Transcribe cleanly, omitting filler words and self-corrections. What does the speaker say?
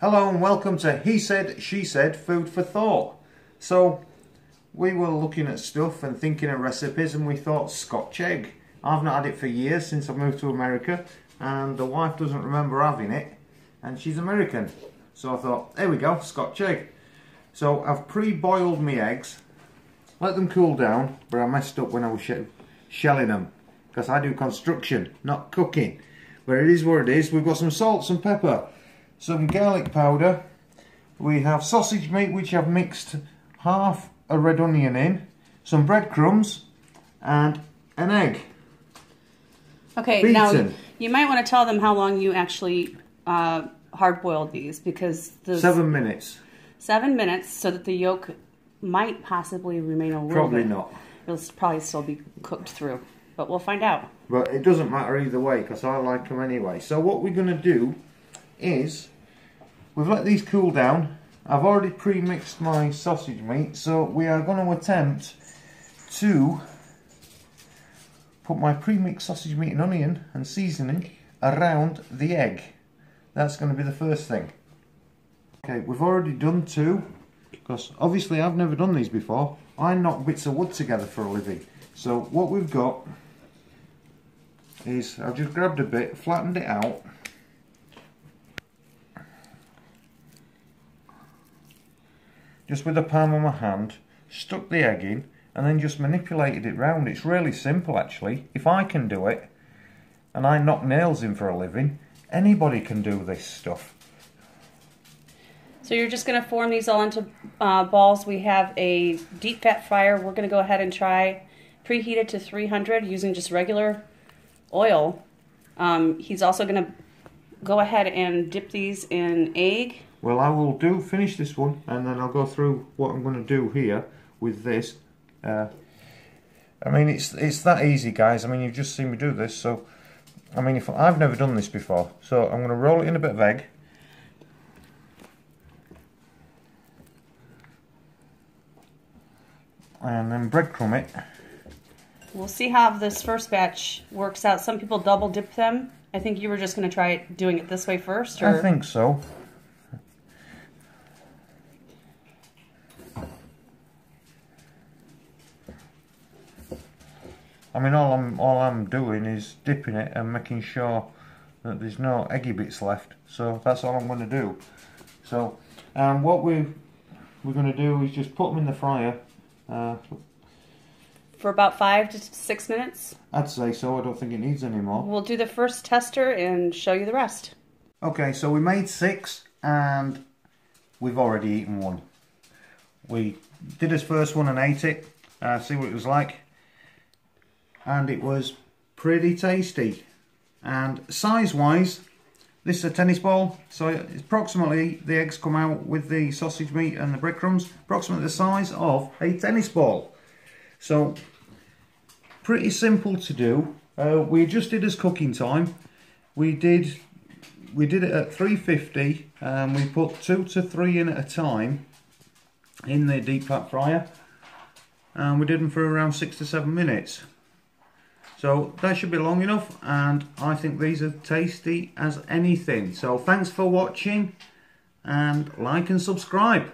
Hello and welcome to He Said, She Said, Food for Thought. So, we were looking at stuff and thinking of recipes and we thought Scotch egg. I've not had it for years since I moved to America and the wife doesn't remember having it and she's American. So I thought, there we go, Scotch egg. So I've pre-boiled my eggs, let them cool down, but I messed up when I was shelling them because I do construction, not cooking. But it is what it is. We've got some salt, some pepper, some garlic powder. We have sausage meat which I've mixed half a red onion in, some breadcrumbs and an egg. Okay, beaten. Now you might want to tell them how long you actually hard-boiled these, because the 7 minutes. 7 minutes, so that the yolk might possibly remain a little Probably bit. not. It'll probably still be cooked through, but we'll find out. But it doesn't matter either way because I like them anyway. So what we're going to do is, we've let these cool down. I've already pre-mixed my sausage meat, so we are going to attempt to put my pre-mixed sausage meat and onion and seasoning around the egg. That's going to be the first thing. Okay, we've already done two, because obviously I've never done these before. I knock bits of wood together for a living. So what we've got is, I've just grabbed a bit, flattened it out, just with the palm of my hand, stuck the egg in and then just manipulated it round. It's really simple actually. If I can do it, and I knock nails in for a living, anybody can do this stuff. So you're just going to form these all into balls. We have a deep fat fryer. We're going to go ahead and try preheat it to 300 using just regular oil. He's also going to go ahead and dip these in egg. Well, I will finish this one and then I'll go through what I'm going to do here with this. I mean, it's that easy, guys. I mean, you've just seen me do this, so I mean, if I've never done this before, so I'm going to roll it in a bit of egg. And then breadcrumb it. We'll see how this first batch works out. Some people double dip them. I think you were just going to try doing it this way first, or? I think so. I mean, all I'm doing is dipping it and making sure that there's no eggy bits left. So that's all I'm going to do. So, what we're going to do is just put them in the fryer. For about 5 to 6 minutes? I'd say so. I don't think it needs any more. We'll do the first tester and show you the rest. Okay, so we made 6 and we've already eaten 1. We did his first one and ate it, see what it was like. And it was pretty tasty. And size-wise, this is a tennis ball, so it's approximately, the eggs come out with the sausage meat and the breadcrumbs, approximately the size of a tennis ball. So, pretty simple to do. We adjusted as cooking time. We did it at 350, and we put 2 to 3 in at a time in the deep fat fryer. And we did them for around 6 to 7 minutes. So that should be long enough, and I think these are tasty as anything. So thanks for watching, and like and subscribe.